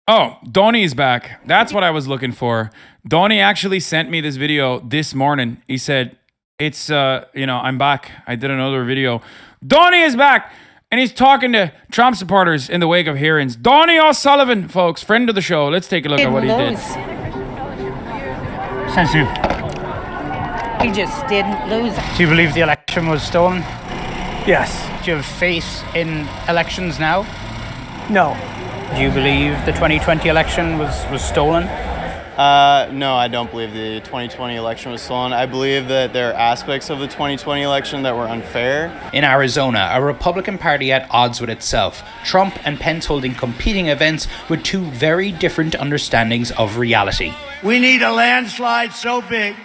Oh, Donnie's back. That's what I was looking for. Donnie actually sent me this video this morning. He said, it's, I'm back. I did another video. Donnie is back. And he's talking to Trump supporters in the wake of hearings. Donnie O'Sullivan, folks, friend of the show. Let's take a look at what he did. Since you. He just didn't lose. Do you believe the election was stolen? Yes. Do you have faith in elections now? No. Do you believe the 2020 election was stolen? No, I don't believe the 2020 election was stolen. I believe that there are aspects of the 2020 election that were unfair. In Arizona, a Republican Party at odds with itself, Trump and Pence holding competing events with two very different understandings of reality. We need a landslide so big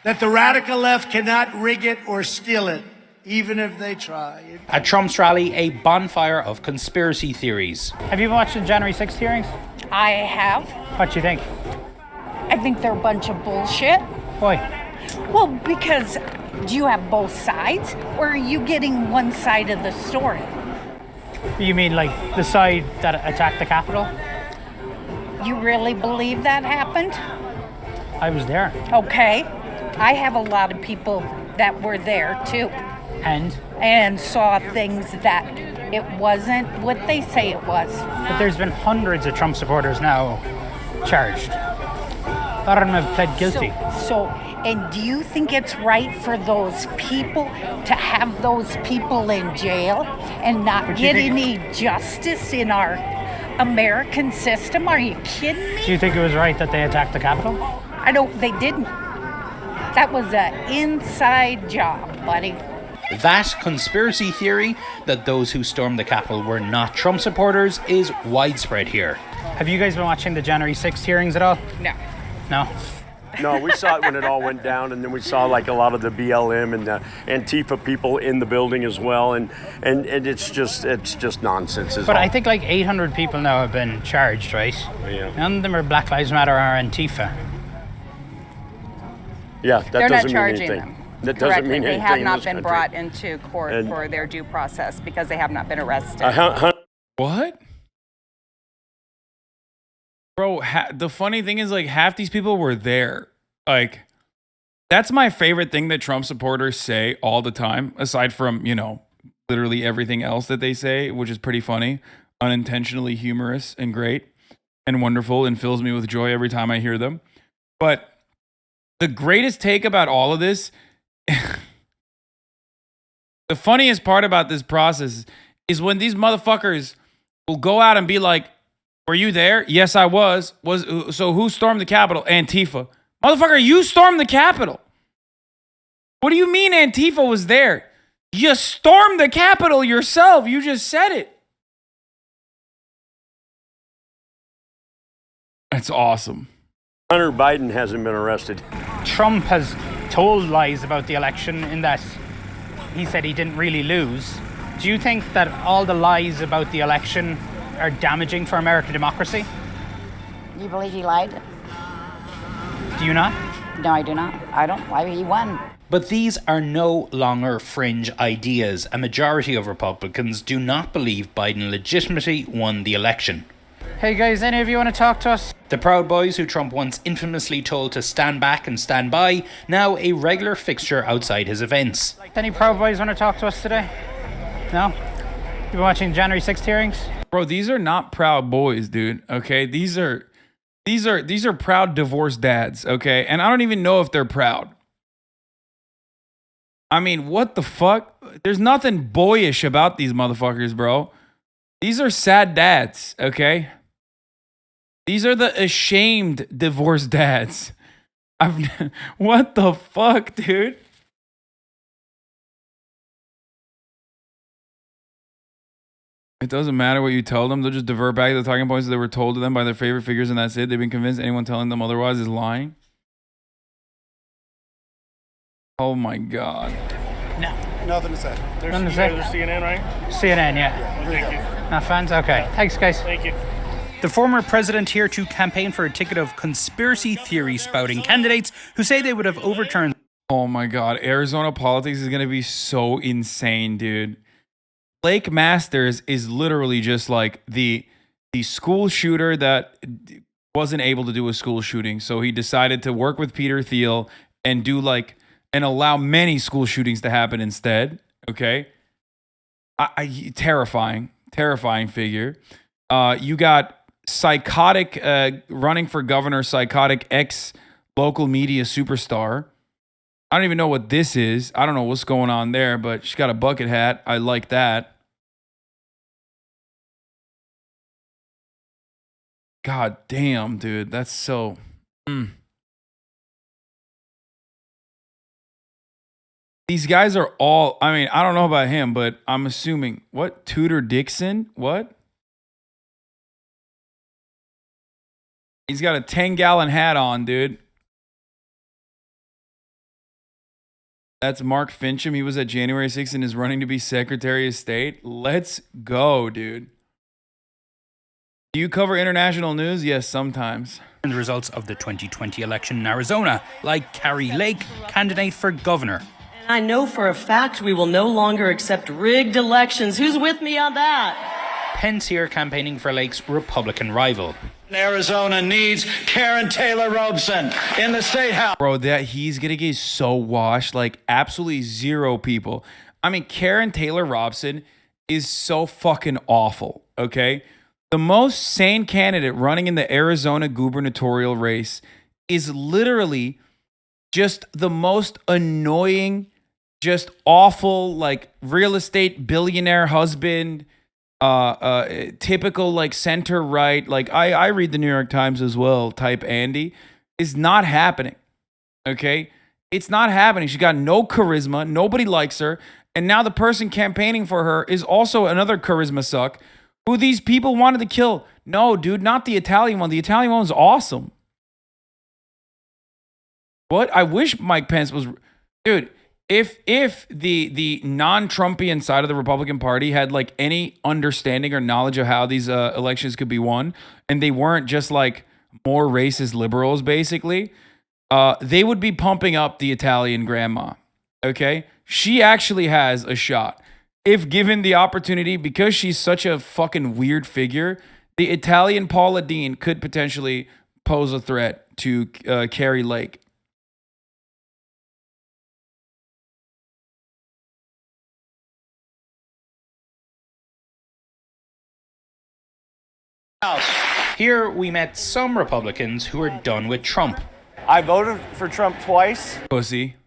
that the radical left cannot rig it or steal it, even if they try. At Trump's rally, a bonfire of conspiracy theories. Have you watched the January 6th hearings? I have. What do you think? I think they're a bunch of bullshit. Why? Well, because do you have both sides, or are you getting one side of the story? You mean like the side that attacked the Capitol? You really believe that happened? I was there. Okay. I have a lot of people that were there too. And saw things that it wasn't what they say it was. But there's been hundreds of Trump supporters now charged. A lot of them have pled guilty. And do you think it's right for those people to have those people in jail and not get any justice in our American system? Are you kidding me? Do you think it was right that they attacked the Capitol? They didn't. That was an inside job, buddy. That conspiracy theory that those who stormed the Capitol were not Trump supporters is widespread here. Have you guys been watching the January 6th hearings at all? No. No? No, we saw it when it all went down, and then we saw like a lot of the BLM and the Antifa people in the building as well, and it's just nonsense. But I think like 800 people now have been charged, right? Yeah. None of them are Black Lives Matter or Antifa. Yeah, that They're doesn't not charging mean anything. them. That Correctly. doesn't mean anything. They have not in this been country. brought into court for their due process because they have not been arrested. What? Bro, the funny thing is, like, half these people were there. Like, that's my favorite thing that Trump supporters say all the time, aside from, literally everything else that they say, which is pretty funny, unintentionally humorous and great and wonderful and fills me with joy every time I hear them. But the greatest take about all of this, the funniest part about this process is when these motherfuckers will go out and be like, were you there? Yes, I was. So who stormed the Capitol? Antifa. Motherfucker, you stormed the Capitol. What do you mean Antifa was there? You stormed the Capitol yourself. You just said it. That's awesome. Hunter Biden hasn't been arrested. Trump has told lies about the election in that he said he didn't really lose. Do you think that all the lies about the election are damaging for American democracy? You believe he lied? Do you not? No, I do not. I don't. Why he won? But these are no longer fringe ideas. A majority of Republicans do not believe Biden legitimately won the election. Hey guys, any of you want to talk to us? The Proud Boys, who Trump once infamously told to stand back and stand by, now a regular fixture outside his events. Any Proud Boys want to talk to us today? No? You been watching January 6th hearings? Bro, these are not Proud Boys, dude. Okay, these are proud divorced dads. Okay, and I don't even know if they're proud. I mean, what the fuck? There's nothing boyish about these motherfuckers, bro. These are sad dads. Okay. These are the ashamed divorced dads. What the fuck, dude? It doesn't matter what you tell them. They'll just divert back to the talking points that were told to them by their favorite figures, and that's it. They've been convinced anyone telling them otherwise is lying. Oh my God. No. Nothing to say. Nothing to say. There's CNN, right? CNN, yeah. Thank you. Not fans? Okay. Thanks, guys. Thank you. The former president here to campaign for a ticket of conspiracy theory spouting candidates who say they would have overturned. Oh my God. Arizona politics is going to be so insane, dude. Blake Masters is literally just like the school shooter that wasn't able to do a school shooting, so he decided to work with Peter Thiel and do like and allow many school shootings to happen instead. Okay, terrifying figure. You got psychotic running for governor, psychotic ex local media superstar. I don't even know what this is. I don't know what's going on there, but she's got a bucket hat. I like that. God damn, dude. That's so... These guys are all... I mean, I don't know about him, but I'm assuming... What? Tudor Dixon? What? He's got a 10-gallon hat on, dude. That's Mark Fincham. He was at January 6th and is running to be Secretary of State. Let's go, dude. Do you cover international news? Yes, sometimes. The results of the 2020 election in Arizona, like Carrie Lake, candidate for governor. I know for a fact we will no longer accept rigged elections. Who's with me on that? Pence here campaigning for Lake's Republican rival. Arizona needs Karen Taylor Robson in the State House. Bro, that he's gonna get so washed, like absolutely zero people. I mean, Karen Taylor Robson is so fucking awful, okay? The most sane candidate running in the Arizona gubernatorial race is literally just the most annoying, just awful, like real estate billionaire husband, typical like center right, like I read the New York Times as well, type Andy, is not happening. Okay? It's not happening. She got no charisma, nobody likes her, and now the person campaigning for her is also another charisma suck who these people wanted to kill. No, dude, not the Italian one. The Italian one was awesome. What? I wish Mike Pence was... Dude, if the non-Trumpian side of the Republican Party had like any understanding or knowledge of how these elections could be won, and they weren't just like more racist liberals, basically, they would be pumping up the Italian grandma. Okay? She actually has a shot. If given the opportunity, because she's such a fucking weird figure, the Italian Paula Deen could potentially pose a threat to Carrie Lake. Here we met some Republicans who are done with Trump. I voted for Trump twice. Pussy.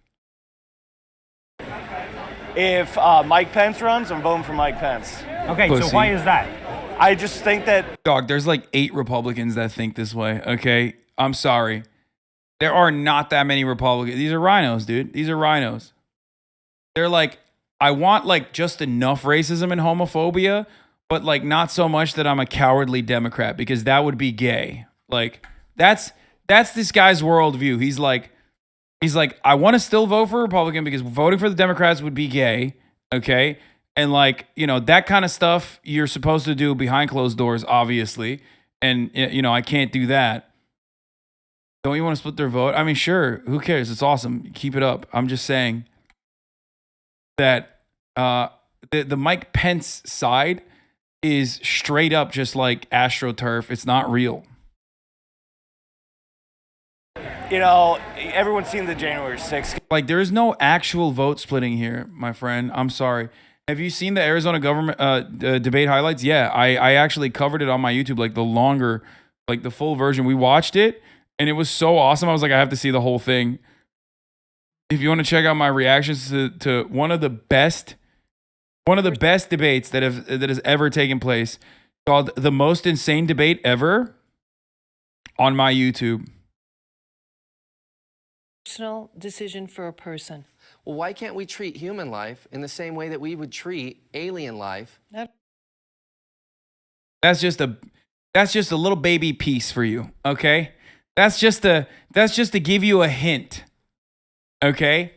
If Mike Pence runs, I'm voting for Mike Pence. Okay, Pussy. so why is that? I just think that... Dog, there's like 8 Republicans that think this way, okay? I'm sorry. There are not that many Republicans. These are rhinos, dude. These are rhinos. They're like, I want like just enough racism and homophobia, but like not so much that I'm a cowardly Democrat, because that would be gay. Like that's this guy's worldview. He's like, I want to still vote for Republican because voting for the Democrats would be gay. Okay. And like, you know, that kind of stuff you're supposed to do behind closed doors, obviously. And you know, I can't do that. Don't you want to split their vote? I mean, sure. Who cares? It's awesome. Keep it up. I'm just saying that the Mike Pence side is straight up just like AstroTurf. It's not real. You know, everyone's seen the January 6th. Like, there's no actual vote splitting here, my friend. I'm sorry. Have you seen the Arizona government debate highlights? Yeah, I actually covered it on my YouTube, like the longer, like the full version. We watched it, and it was so awesome. I was like, I have to see the whole thing. If you want to check out my reactions to one of the best debates that has ever taken place, called The Most Insane Debate Ever, on my YouTube. Personal decision for a person. Well, why can't we treat human life in the same way that we would treat alien life? That's just a little baby piece for you, okay? That's just to give you a hint. Okay?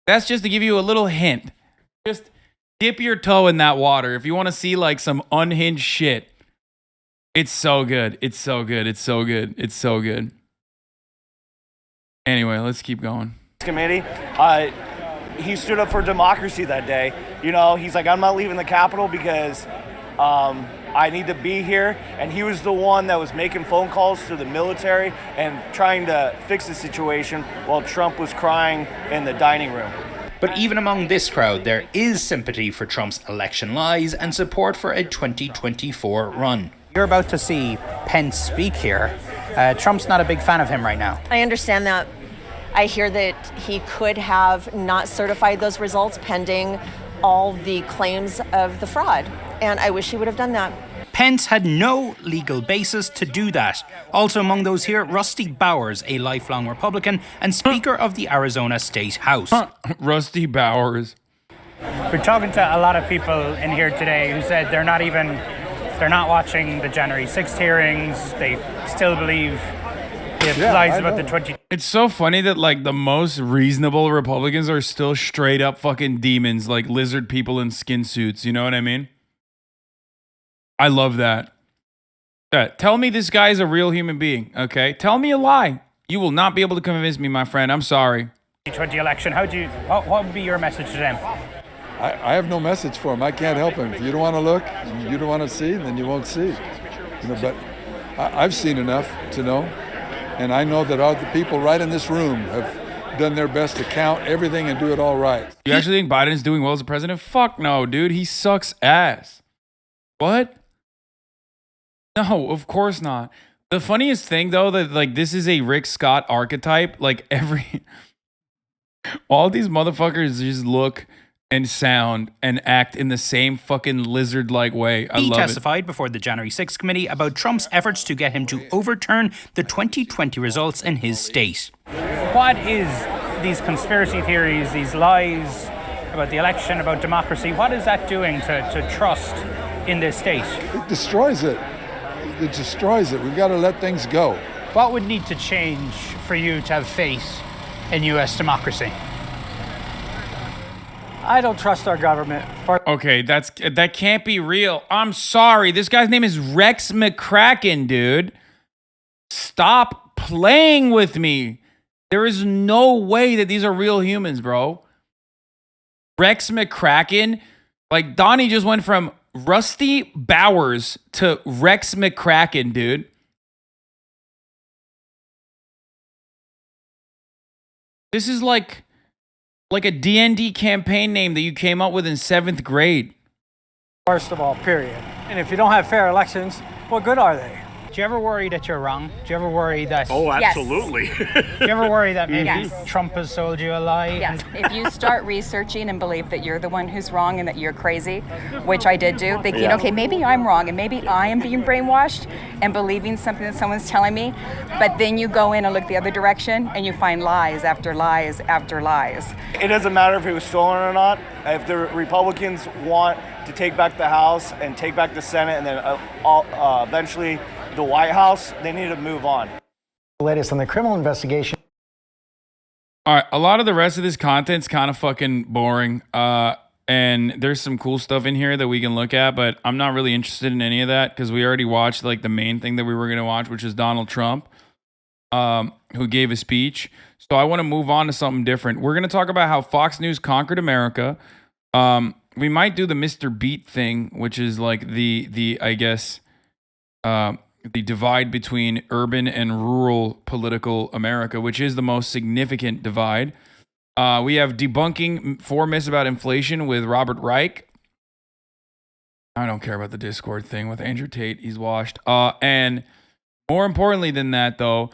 That's just to give you a little hint. Just dip your toe in that water if you want to see like some unhinged shit. It's so good. It's so good. It's so good. It's so good. Anyway, let's keep going. Committee, he stood up for democracy that day. You know, he's like, I'm not leaving the Capitol because I need to be here. And he was the one that was making phone calls to the military and trying to fix the situation while Trump was crying in the dining room. But even among this crowd, there is sympathy for Trump's election lies and support for a 2024 run. You're about to see Pence speak here. Trump's not a big fan of him right now. I understand that. I hear that he could have not certified those results pending all the claims of the fraud. And I wish he would have done that. Pence had no legal basis to do that. Also among those here, Rusty Bowers, a lifelong Republican and Speaker of the Arizona State House. Rusty Bowers. We're talking to a lot of people in here today who said they're not watching the January 6th hearings. They still believe it lies about the 20. It's so funny that like the most reasonable Republicans are still straight up fucking demons, like lizard people in skin suits. You know what I mean? I love that. Tell me this guy is a real human being, okay? Tell me a lie. You will not be able to convince me, my friend. I'm sorry. 2020 election, what would be your message to them? I have no message for him. I can't help him. If you don't want to look, you don't want to see, then you won't see. You know, but I've seen enough to know, and I know that all the people right in this room have done their best to count everything and do it all right. You actually think Biden's doing well as a president? Fuck no, dude. He sucks ass. What? No, of course not. The funniest thing though, that like this is a Rick Scott archetype. Like all these motherfuckers just look and sound and act in the same fucking lizard-like way. I love it. He testified before the January 6th committee about Trump's efforts to get him to overturn the 2020 results in his state. What is these conspiracy theories, these lies about the election, about democracy, what is that doing to trust in this state? It destroys it. It destroys it. We've got to let things go. What would need to change for you to have faith in U.S. democracy? I don't trust our government. Okay, that can't be real. I'm sorry. This guy's name is Rex McCracken, dude. Stop playing with me. There is no way that these are real humans, bro. Rex McCracken. Like, Donnie just went from Rusty Bowers to Rex McCracken, dude. This is like a D&D campaign name that you came up with in 7th grade. First of all, period. And if you don't have fair elections, what good are they? Do you ever worry that you're wrong? Do you ever worry that... Oh, absolutely. Do you ever worry that maybe Yes. Trump has sold you a lie? Yes. If you start researching and believe that you're the one who's wrong and that you're crazy, which I did do, thinking, okay, maybe I'm wrong and maybe I am being brainwashed and believing something that someone's telling me, but then you go in and look the other direction and you find lies after lies after lies. It doesn't matter if it was stolen or not. If the Republicans want to take back the House and take back the Senate and then eventually the White House, they need to move on. The latest on the criminal investigation. All right, a lot of the rest of this content's kind of fucking boring. And there's some cool stuff in here that we can look at, but I'm not really interested in any of that because we already watched like the main thing that we were going to watch, which is Donald Trump, who gave a speech. So I want to move on to something different. We're going to talk about how Fox News conquered America. We might do the Mr. Beat thing, which is like the I guess, the divide between urban and rural political America, which is the most significant divide. We have debunking 4 myths about inflation with Robert Reich. I don't care about the Discord thing with Andrew Tate. He's washed. And more importantly than that, though,